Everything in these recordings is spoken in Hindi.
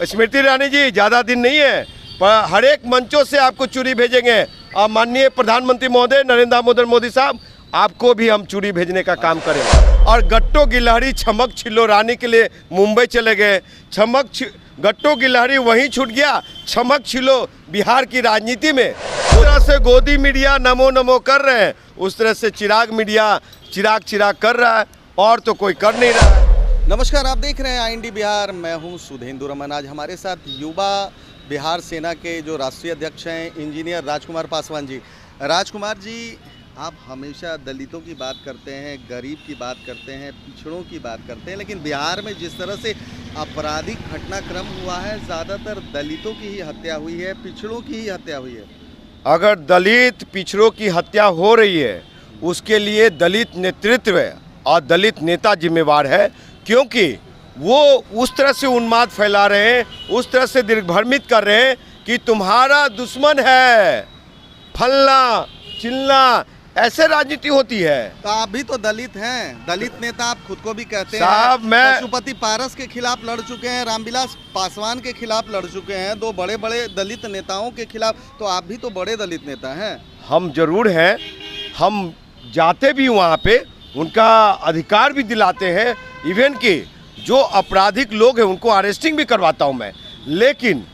स्मृति ईरानी जी, ज़्यादा दिन नहीं है, पर हर एक मंचों से आपको चूड़ी भेजेंगे। और माननीय प्रधानमंत्री महोदय नरेंद्र दामोदर मोदी साहब, आपको भी हम चूड़ी भेजने का काम करेंगे। और गट्टो गिलहरी छमक छिल्लो रानी के लिए मुंबई चले गए। गट्टो गिलहरी वहीं छूट गया, छमक छिलो बिहार की राजनीति में। उस तरह से गोदी मीडिया नमो नमो कर रहे हैं, उस तरह से चिराग मीडिया चिराग कर रहा है, और तो कोई कर नहीं रहा है। नमस्कार, आप देख रहे हैं IND बिहार। मैं हूं सुधेंदु रमन। आज हमारे साथ युवा बिहार सेना के जो राष्ट्रीय अध्यक्ष हैं इंजीनियर राजकुमार पासवान जी। राजकुमार जी, आप हमेशा दलितों की बात करते हैं, गरीब की बात करते हैं, पिछड़ों की बात करते हैं, लेकिन बिहार में जिस तरह से आपराधिक घटनाक्रम हुआ है, ज़्यादातर दलितों की ही हत्या हुई है, पिछड़ों की ही हत्या हुई है। अगर दलित पिछड़ों की हत्या हो रही है, उसके लिए दलित नेतृत्व और दलित नेता जिम्मेवार है, क्योंकि वो उस तरह से उन्माद फैला रहे हैं, उस तरह से दिग्भ्रमित कर रहे हैं कि तुम्हारा दुश्मन है फलना चिल्ला, ऐसे राजनीति होती है। तो आप भी तो दलित हैं, दलित नेता आप खुद को भी कहते साहब, हैं। मैं पशुपति पारस के खिलाफ लड़ चुके हैं, रामविलास पासवान के खिलाफ लड़ चुके हैं, दो बड़े बड़े दलित नेताओं के खिलाफ। तो आप भी तो बड़े दलित नेता हैं। हम जरूर हैं, हम जाते भी वहाँ पे, उनका अधिकार भी दिलाते हैं। इवन कि जो आपराधिक लोग हैं उनको अरेस्टिंग भी करवाता हूँ मैं। लेकिन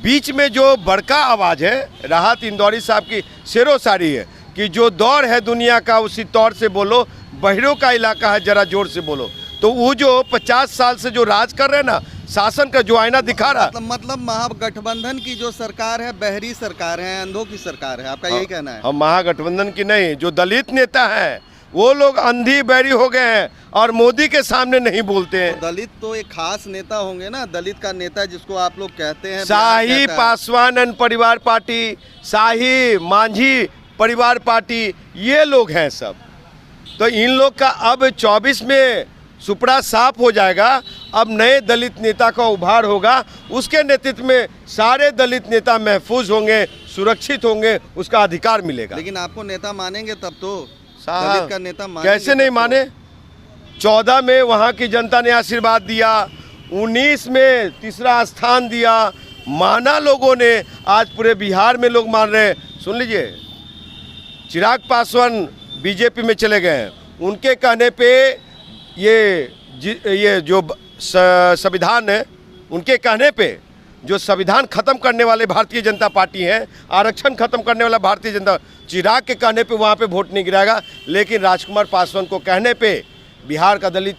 बीच में जो बड़का आवाज़ है, राहत इंदौरी साहब की शेरो शायरी है कि जो दौर है दुनिया का उसी तौर से बोलो, बहरों का इलाका है जरा जोर से बोलो। तो वो जो 50 साल से जो राज कर रहे हैं ना, शासन का जो आईना दिखा रहा, मतलब महागठबंधन की जो सरकार है बहरी सरकार है, अंधों की सरकार है, आपका यही कहना है? हम महागठबंधन की नहीं, जो दलित नेता हैं वो लोग अंधी बहरी हो गए हैं और मोदी के सामने नहीं बोलते हैं। तो दलित तो एक खास नेता होंगे ना, दलित का नेता जिसको आप लोग कहते हैं शाही पासवान एंड परिवार पार्टी, शाही मांझी परिवार पार्टी, ये लोग हैं सब। तो इन लोग का अब 24 में सुपड़ा साफ हो जाएगा। अब नए दलित नेता का उभार होगा, उसके नेतृत्व में सारे दलित नेता महफूज होंगे, सुरक्षित होंगे, उसका अधिकार मिलेगा। लेकिन आपको नेता मानेंगे तब तो, दलित का नेता मानेंगे कैसे नहीं माने? 14 में वहाँ की जनता ने आशीर्वाद दिया, 19 में तीसरा स्थान दिया, माना लोगों ने। आज पूरे बिहार में लोग मान रहे हैं। सुन लीजिए, चिराग पासवान बीजेपी में चले गए हैं, उनके कहने पे ये जो संविधान है, उनके कहने पे जो संविधान खत्म करने वाले भारतीय जनता पार्टी है, आरक्षण खत्म करने वाला भारतीय जनता, चिराग के कहने पे वहाँ पे वोट नहीं गिराएगा। लेकिन राजकुमार पासवान को कहने पे बिहार का दलित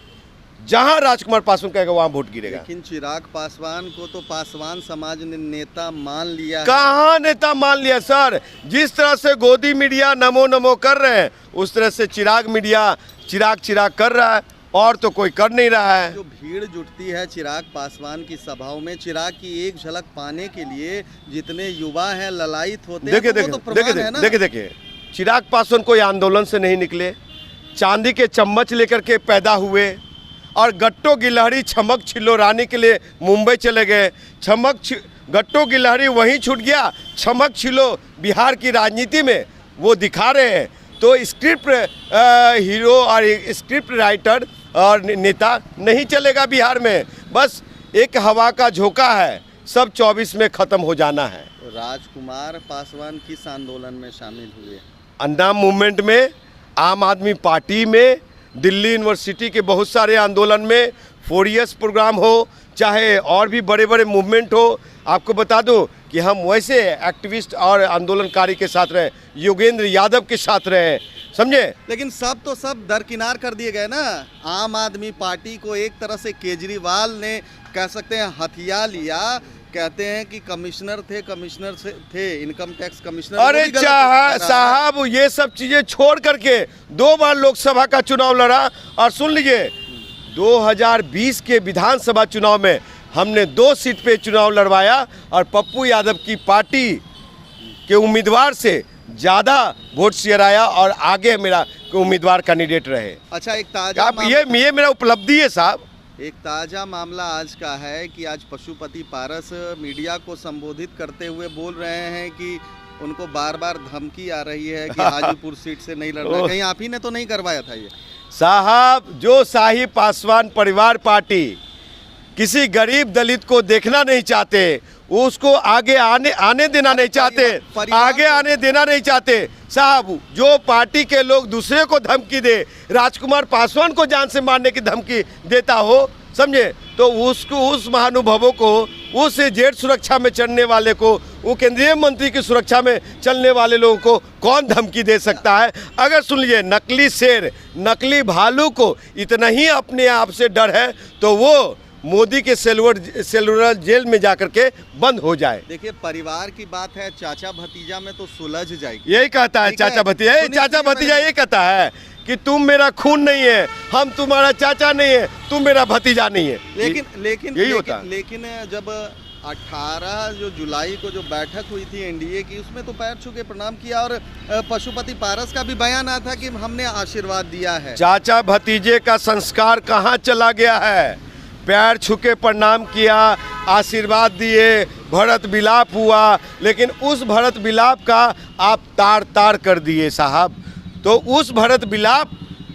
जहाँ राजकुमार पासवान कहेगा वहाँ वोट गिरेगा। लेकिन चिराग पासवान को तो पासवान समाज ने नेता मान लिया है। कहाँ नेता मान लिया सर? जिस तरह से गोदी मीडिया नमो नमो कर रहे हैं, उस तरह से चिराग मीडिया चिराग कर रहा है, और तो कोई कर नहीं रहा है। जो भीड़ जुटती है चिराग पासवान की सभाओं में, चिराग की एक झलक पाने के लिए जितने युवा हैं ललायित होते हैं। देखिए, चिराग पासवान कोई आंदोलन से नहीं निकले, चांदी के चम्मच लेकर के पैदा हुए, और गट्टो गिलहरी छमक छिल्लो रानी के लिए मुंबई चले गए। गट्टो गिलहरी वहीं छूट गया, छमक छिल्लो बिहार की राजनीति में वो दिखा रहे हैं। तो स्क्रिप्ट हीरो और स्क्रिप्ट राइटर और नेता नहीं चलेगा बिहार में। बस एक हवा का झोंका है, सब 24 में ख़त्म हो जाना है। राजकुमार पासवान किस आंदोलन में शामिल हुए? अन्ना मूवमेंट में, आम आदमी पार्टी में, दिल्ली यूनिवर्सिटी के बहुत सारे आंदोलन में, 4 प्रोग्राम हो, चाहे और भी बड़े बड़े मूवमेंट हो। आपको बता दूं कि हम वैसे एक्टिविस्ट और आंदोलनकारी के साथ रहे, योगेंद्र यादव के साथ रहे, समझे? लेकिन सब दरकिनार कर दिए गए ना। आम आदमी पार्टी को एक तरह से केजरीवाल ने, कह सकते हैं, हथिया लिया। कहते हैं कि कमिश्नर थे इनकम टैक्स कमिश्नर। अरे साहब, ये सब चीजें छोड़ करके 2 बार लोकसभा का चुनाव लड़ा। और सुन लीजिए, 2020 के विधानसभा चुनाव में हमने 2 सीट पे चुनाव लड़वाया, और पप्पू यादव की पार्टी के उम्मीदवार से ज़्यादा वोट शेयर आया, और आगे मेरा उम्मीदवार कैंडिडेट रहे। अच्छा, एक ताजा ये मेरा उपलब्धि है साहब। एक ताज़ा मामला आज का है कि आज पशुपति पारस मीडिया को संबोधित करते हुए बोल रहे हैं कि उनको बार बार धमकी आ रही है कि हाजीपुर सीट से नहीं लड़ना। कहीं आप ही ने तो नहीं करवाया था ये? साहब, जो शाही पासवान परिवार पार्टी किसी गरीब दलित को देखना नहीं चाहते, उसको आगे आने देना नहीं चाहते, आगे आने देना नहीं चाहते। साहब, जो पार्टी के लोग दूसरे को धमकी दे, राजकुमार पासवान को जान से मारने की धमकी देता हो, समझे, तो उसको, उस महानुभावों को, उस जेट सुरक्षा में चढ़ने वाले को, वो केंद्रीय मंत्री की सुरक्षा में चलने वाले लोगों को कौन धमकी दे सकता है? अगर सुन लीजिए, नकली शेर, नकली भालू को इतना ही अपने आप से डर है तो वो मोदी के सेलुलर जेल में जाकर के बंद हो जाए। देखिए, परिवार की बात है, चाचा भतीजा में तो सुलझ जाएगी। यही कहता है चाचा भतीजा, चाचा भतीजा ये कहता है कि तुम मेरा खून नहीं है, हम तुम्हारा चाचा नहीं है, तुम मेरा भतीजा नहीं है। लेकिन यही होता है। लेकिन जब 18 जो जुलाई को जो बैठक हुई थी एनडीए की, उसमें तो पैर छू के प्रणाम किया और पशुपति पारस का भी बयान आया था कि हमने आशीर्वाद दिया है। चाचा भतीजे का संस्कार कहाँ चला गया है? पैर छू के प्रणाम किया, आशीर्वाद दिए, भरत विलाप हुआ, लेकिन उस भरत विलाप का आप तार तार कर दिए साहब। तो उस भरत विलाप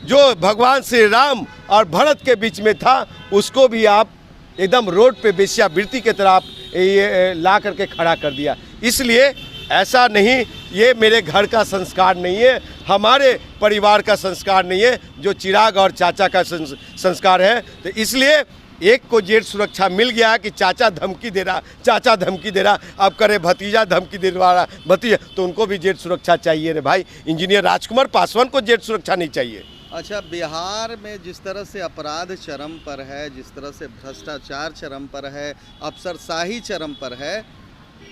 जो भगवान श्री राम और भरत के बीच में था, उसको भी आप एकदम रोड पे वेश्यावृत्ति की तरह आप ये ला करके खड़ा कर दिया। इसलिए ऐसा नहीं, ये मेरे घर का संस्कार नहीं है, हमारे परिवार का संस्कार नहीं है, जो चिराग और चाचा का संस्कार है। तो इसलिए एक को जेट सुरक्षा मिल गया कि चाचा धमकी दे रहा, चाचा धमकी दे रहा, अब करे भतीजा धमकी दे रहा, भतीजा, तो उनको भी जेट सुरक्षा चाहिए रे भाई। इंजीनियर राजकुमार पासवान को जेट सुरक्षा नहीं चाहिए। अच्छा, बिहार में जिस तरह से अपराध चरम पर है, जिस तरह से भ्रष्टाचार चरम पर है, अफसरशाही चरम पर है,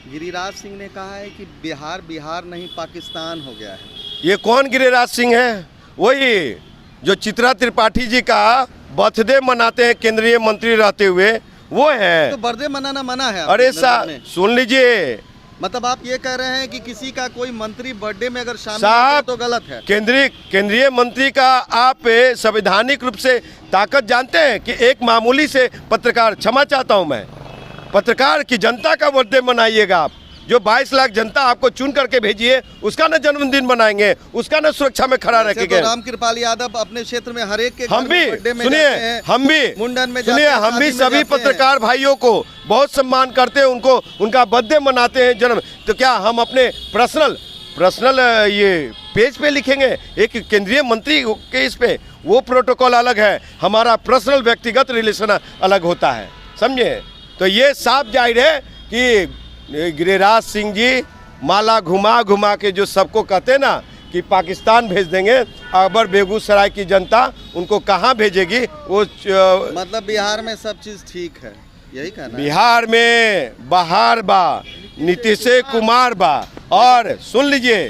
गिरिराज सिंह ने कहा है कि बिहार बिहार नहीं पाकिस्तान हो गया है। ये कौन गिरिराज सिंह है? वही जो चित्रा त्रिपाठी जी का बर्थडे मनाते हैं केंद्रीय मंत्री रहते हुए, वो है। तो बर्थडे मनाना मना है? अरे सुन लीजिए, मतलब आप ये कह रहे हैं कि किसी का कोई मंत्री बर्थडे में अगर शामिल साहब तो गलत है? केंद्रीय मंत्री का आप संवैधानिक रूप से ताकत जानते हैं कि एक मामूली से पत्रकार, क्षमा चाहता हूं मैं, पत्रकार की जनता का बर्थडे मनाइएगा आप, जो 22 लाख जनता आपको चुन करके भेजिए, उसका न जन्मदिन मनाएंगे, उसका न सुरक्षा में खड़ा रखेंगे। तो रामकृपाल यादव अपने क्षेत्र में हर एक के हम भी सुनिए, हम भी मुंडन में सुनिए, हम भी सभी पत्रकार भाइयों को बहुत सम्मान करते हैं, उनको उनका बर्थडे मनाते हैं, जन्म। तो क्या हम अपने पर्सनल ये पेज पे लिखेंगे? एक केंद्रीय मंत्री के इस पे वो प्रोटोकॉल अलग है, हमारा पर्सनल व्यक्तिगत रिलेशन अलग होता है, समझे? तो ये साफ जाहिर है कि गिरिराज सिंह जी माला घुमा घुमा के जो सबको कहते हैं ना कि पाकिस्तान भेज देंगे, अकबर बेगूसराय की जनता उनको कहाँ भेजेगी? वो मतलब बिहार में सब चीज़ ठीक है, यही कहना? बिहार में बहार बा, नीतीश कुमार बा। और सुन लीजिए,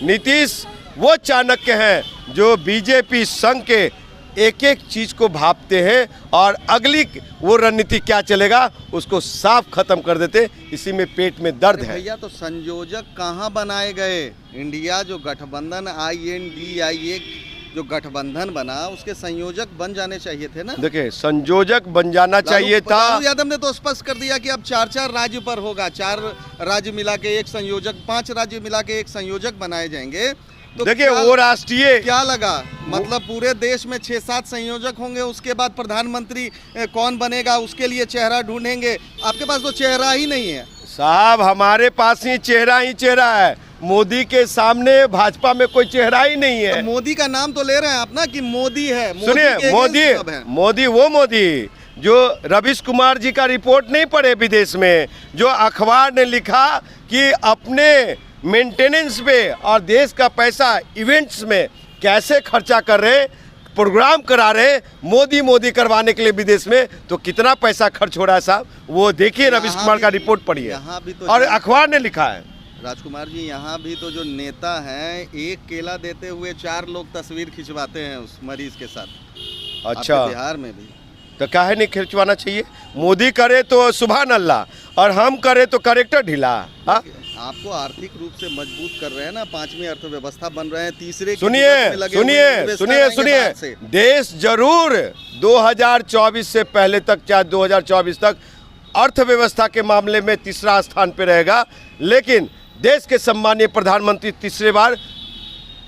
नीतीश वो चाणक्य हैं जो बीजेपी संघ के एक एक चीज को भापते हैं और अगली वो रणनीति क्या चलेगा उसको साफ खत्म कर देते। इसी में पेट में दर्द है। भैया, तो संयोजक कहाँ बनाए गए? इंडिया जो गठबंधन INDIA जो गठबंधन बना, उसके संयोजक बन जाने चाहिए थे ना? देखिए, संयोजक बन जाना चाहिए था। लालू यादव ने तो स्पष्ट कर दिया कि अब 4 राज्य पर होगा, 4 राज्य मिला के एक संयोजक, 5 राज्य मिला के एक संयोजक बनाए जाएंगे। तो देखिए, वो राष्ट्रीय क्या लगा, मतलब पूरे देश में 6-7 संयोजक होंगे, उसके बाद प्रधानमंत्री कौन बनेगा उसके लिए चेहरा ढूंढेंगे। आपके पास तो चेहरा ही नहीं है साहब, हमारे पास ही चेहरा है। मोदी के सामने भाजपा में कोई चेहरा ही नहीं है। तो मोदी का नाम तो ले रहे हैं आप ना कि मोदी है। सुनिए, मोदी जो रवीश कुमार जी का रिपोर्ट नहीं पढ़े विदेश में, जो अखबार ने लिखा कि अपने मेंटेनेंस पे और देश का पैसा इवेंट्स में कैसे खर्चा कर रहे, प्रोग्राम करा रहे, मोदी करवाने के लिए विदेश में, तो कितना पैसा खर्च हो रहा है साहब, वो देखिए, रवीश कुमार का रिपोर्ट पढ़िए और अखबार ने लिखा है। राजकुमार जी, यहाँ भी तो जो नेता हैं, एक केला देते हुए 4 लोग तस्वीर खिंचवाते हैं उस मरीज के साथ। अच्छा, बिहार में भी तो काहे नहीं खिंचवाना चाहिए? मोदी करे तो सुभान अल्लाह और हम करे तो करेक्टर ढीला। आपको आर्थिक रूप से मजबूत कर रहे हैं ना, 5वीं अर्थव्यवस्था बन रहे हैं, तीसरे सुनिए, देश जरूर 2024 से पहले तक, चाहे 2024 तक अर्थव्यवस्था के मामले में तीसरा स्थान पे रहेगा, लेकिन देश के सम्मानीय प्रधानमंत्री तीसरी बार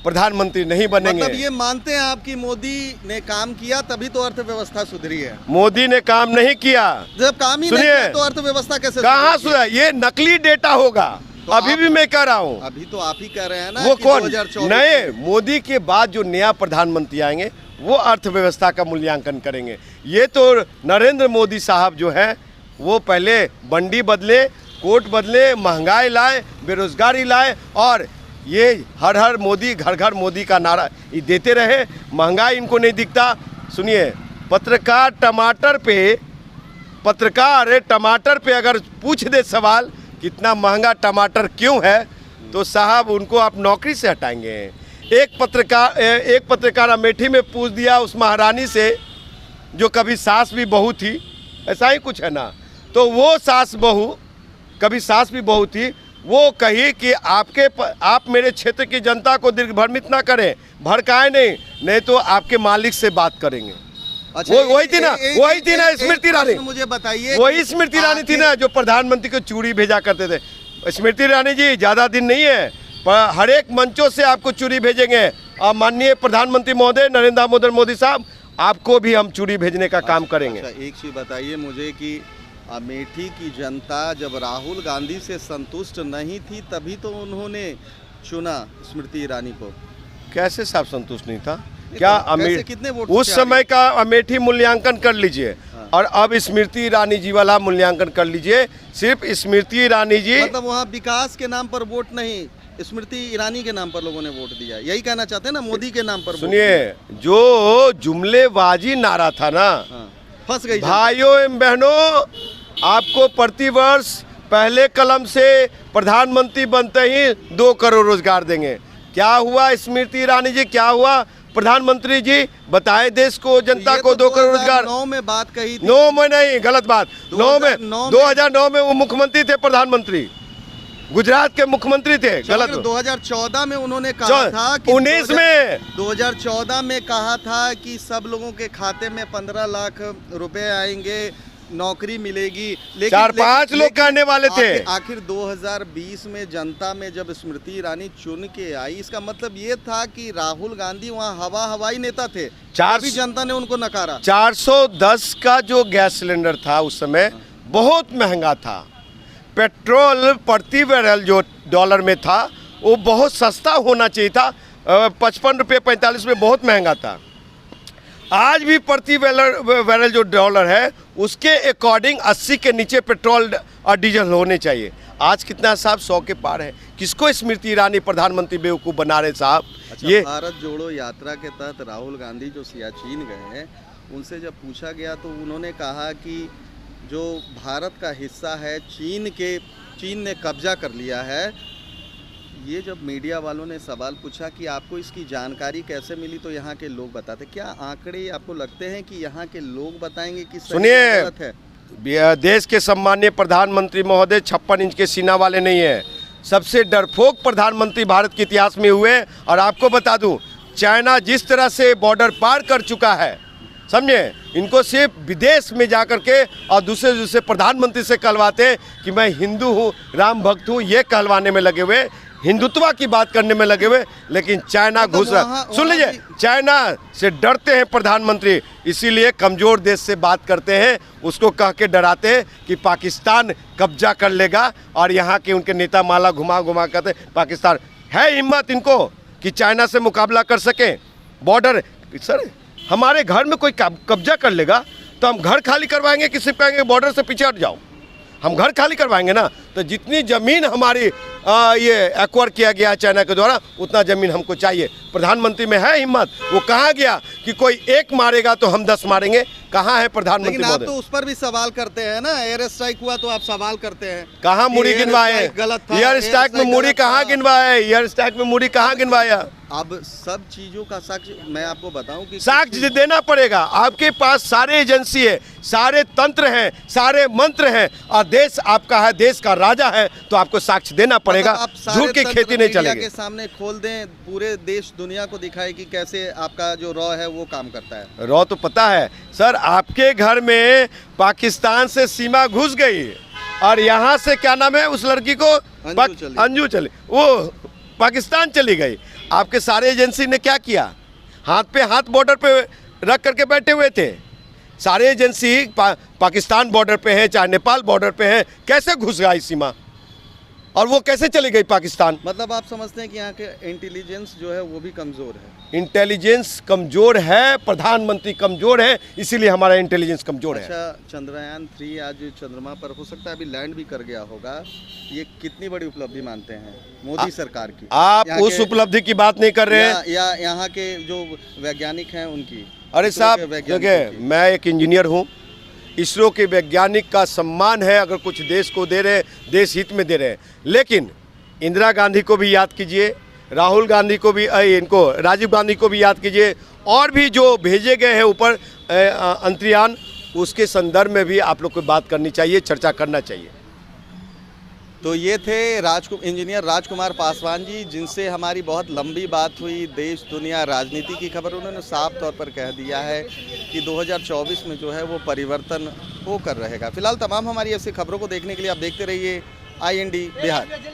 प्रधानमंत्री नहीं बनेंगे। मतलब ये मानते हैं आप कि मोदी ने काम किया तभी तो अर्थव्यवस्था सुधरी है? मोदी ने काम नहीं किया। जब काम ही नहीं सुनिए, किया तो अर्थव्यवस्था कैसे कहाँ सुधरेगी? सुधरा? ये नकली डेटा होगा। तो अभी भी मैं कह रहा हूँ। अभी तो आप ही कह रहे हैं ना वो कि कौन 2024 नए मोदी के बाद जो नया प्रधानमंत्री आएंगे वो अर्थव्यवस्था का मूल्यांकन करेंगे। ये तो नरेंद्र मोदी साहब जो है वो पहले बंडी बदले, कोट बदले, महंगाई लाए, बेरोजगारी लाए और ये हर हर मोदी, घर घर मोदी का नारा ये देते रहे। महंगाई इनको नहीं दिखता। सुनिए, पत्रकार टमाटर पे अगर पूछ दे सवाल कितना महंगा टमाटर क्यों है तो साहब उनको आप नौकरी से हटाएंगे। एक पत्रकार अमेठी में पूछ दिया उस महारानी से जो कभी सास भी बहू थी, ऐसा ही कुछ है ना, तो वो सास बहू कभी सास भी बहू थी, वो कही कि आप मेरे क्षेत्र की जनता को दिग्भ्रमित ना करें, भड़काए नहीं तो आपके मालिक से बात करेंगे। अच्छा, वही थी ना स्मृति ईरानी। मुझे बताइए, वही स्मृति ईरानी थी ना जो प्रधानमंत्री को चूड़ी भेजा करते थे। स्मृति ईरानी जी ज़्यादा दिन नहीं है, पर हर एक मंचों से आपको चूड़ी भेजेंगे। और माननीय प्रधानमंत्री महोदय नरेंद्र दामोदर मोदी साहब, आपको भी हम चूड़ी भेजने का काम करेंगे। अच्छा, एक चीज़ बताइए मुझे कि अमेठी की जनता जब राहुल गांधी से संतुष्ट नहीं थी तभी तो उन्होंने चुना स्मृति ईरानी को। कैसे साहब संतुष्ट नहीं था? क्या कैसे, कितने वोट उस से समय का अमेठी मूल्यांकन कर लीजिए हाँ। और अब स्मृति ईरानी जी वाला मूल्यांकन कर लीजिए। सिर्फ स्मृति ईरानी जी, मतलब वहाँ विकास के नाम पर वोट नहीं, स्मृति ईरानी के नाम पर लोगों ने वोट दिया, यही कहना चाहते हैं ना, मोदी के नाम पर। सुनिए, जो जुमलेबाजी नारा था ना, फंस गई भाइयों एवं बहनों, आपको प्रतिवर्ष पहले कलम से प्रधानमंत्री बनते ही 2 करोड़ रोजगार देंगे। क्या हुआ स्मृति ईरानी जी, क्या हुआ प्रधानमंत्री जी? बताए देश को, जनता को 2 करोड़ रोजगार। 2009 में बात कही थी। 9 में नहीं, गलत बात। 2009 में वो मुख्यमंत्री थे, प्रधानमंत्री गुजरात के मुख्यमंत्री थे। गलत। 2014 में उन्होंने कहा था कि 2014 में कहा था कि सब लोगों के खाते में 15 लाख रुपए आएंगे, नौकरी मिलेगी। लेकिन 4-5 लोग कहने वाले थे। आखिर 2020 में जनता में जब स्मृति ईरानी चुन के आई, इसका मतलब ये था कि राहुल गांधी वहाँ हवाई नेता थे, अभी जनता ने उनको नकारा। 410 का जो गैस सिलेंडर था उस समय बहुत महंगा था। पेट्रोल प्रति बैरल जो डॉलर में था वो बहुत सस्ता होना चाहिए था, 55 रुपये 45 रुपये बहुत महंगा था। आज भी प्रति बैरल जो डॉलर है उसके अकॉर्डिंग 80 के नीचे पेट्रोल और डीजल होने चाहिए। आज कितना साहब 100 के पार है। किसको स्मृति ईरानी प्रधानमंत्री बेवकूफ़ बना रहे साहब? अच्छा, ये भारत जोड़ो यात्रा के तहत राहुल गांधी जो सियाचिन गए हैं, उनसे जब पूछा गया तो उन्होंने कहा कि जो भारत का हिस्सा है चीन ने कब्जा कर लिया है। ये जब मीडिया वालों ने सवाल पूछा कि आपको इसकी जानकारी कैसे मिली तो यहाँ के लोग बताते, क्या आंकड़े आपको लगते हैं कि यहाँ के लोग बताएंगे कि सही सुनिए, गलत है? देश के सम्मानीय प्रधानमंत्री महोदय 56 इंच के सीना वाले नहीं है। सबसे डरपोक प्रधानमंत्री भारत के इतिहास में हुए। और आपको बता दूं, चाइना जिस तरह से बॉर्डर पार कर चुका है, समझे, इनको सिर्फ विदेश में जा कर के और दूसरे प्रधानमंत्री से कहलवाते कि मैं हिंदू हूँ, राम भक्त हूँ, ये कहलवाने में लगे हुए, हिंदुत्व की बात करने में लगे हुए। लेकिन चाइना घुस रहा, सुन लीजिए, चाइना से डरते हैं प्रधानमंत्री, इसीलिए कमज़ोर देश से बात करते हैं, उसको कह के डराते हैं कि पाकिस्तान कब्जा कर लेगा। और यहाँ के उनके नेता माला घुमा कहते पाकिस्तान है हिम्मत इनको कि चाइना से मुकाबला कर सकें। बॉर्डर, सर हमारे घर में कोई कब्जा कर लेगा तो हम घर खाली करवाएंगे कि सिर्फ कहेंगे बॉर्डर से पीछे हट जाओ? हम घर खाली करवाएंगे ना। तो जितनी ज़मीन हमारी ये एक्वायर किया गया चाइना के द्वारा, उतना ज़मीन हमको चाहिए। प्रधानमंत्री में है हिम्मत? वो कहाँ गया कि कोई एक मारेगा तो हम 10 मारेंगे? कहाँ है प्रधानमंत्री? लेकिन आप तो उस पर भी सवाल करते हैं ना, एयर स्ट्राइक हुआ तो आप सवाल करते हैं। कहाँ मुड़ी गिनवाए? गलत था। एयर स्ट्राइक में मुड़ी कहाँ गिनवाए? एयर स्ट्राइक में मुड़ी कहाँ गिनवाया? अब सब चीजों का साक्ष्य मैं आपको बताऊं कि साक्ष्य देना पड़ेगा। आपके पास सारे एजेंसी है, सारे तंत्र हैं, सारे मंत्र हैं और देश आपका है, देश का राजा है, तो आपको साक्ष्य देना पड़ेगा। झूठ की खेती नहीं चलेगी। के सामने खोल दें, पूरे देश दुनिया को दिखाए कि कैसे आपका जो रॉ है वो काम करता है। रॉ तो पता है सर, आपके घर में पाकिस्तान से सीमा घुस गई और यहाँ से क्या नाम है उस लड़की को, अंजू चली, वो पाकिस्तान चली गई। आपके सारे एजेंसी ने क्या किया? हाथ पे हाथ बॉर्डर पे रख करके बैठे हुए थे। सारे एजेंसी पाकिस्तान बॉर्डर पे हैं, चाहे नेपाल बॉर्डर पे हैं, कैसे घुस गई सीमा और वो कैसे चली गई पाकिस्तान? मतलब आप समझते हैं कि यहाँ के इंटेलिजेंस जो है वो भी कमज़ोर है? इंटेलिजेंस कमज़ोर है, प्रधानमंत्री कमज़ोर है, इसीलिए हमारा इंटेलिजेंस कमज़ोर है। अच्छा, चंद्रयान 3 आज चंद्रमा पर हो सकता है अभी लैंड भी कर गया होगा, ये कितनी बड़ी उपलब्धि मानते हैं मोदी सरकार की? आप यहाँ उस के- उपलब्धि की बात नहीं कर रहे हैं। या यहाँ के जो वैज्ञानिक हैं उनकी? अरे इसरो साहब के वैज्ञानिकों देखिए, की। मैं एक इंजीनियर हूँ। इसरो के वैज्ञानिक का सम्मान है, अगर कुछ देश को दे रहे, देश हित में दे रहे हैं। लेकिन इंदिरा गांधी को भी याद कीजिए, राहुल गांधी को भी, इनको राजीव गांधी को भी याद कीजिए, और भी जो भेजे गए हैं ऊपर अंतरियान, उसके संदर्भ में भी आप लोग को बात करनी चाहिए, चर्चा करना चाहिए। तो ये थे इंजीनियर राजकुमार पासवान जी, जिनसे हमारी बहुत लंबी बात हुई, देश दुनिया राजनीति की खबर। उन्होंने साफ तौर पर कह दिया है कि 2024 में जो है वो परिवर्तन होकर रहेगा। फिलहाल तमाम हमारी ऐसी खबरों को देखने के लिए आप देखते रहिए IND बिहार।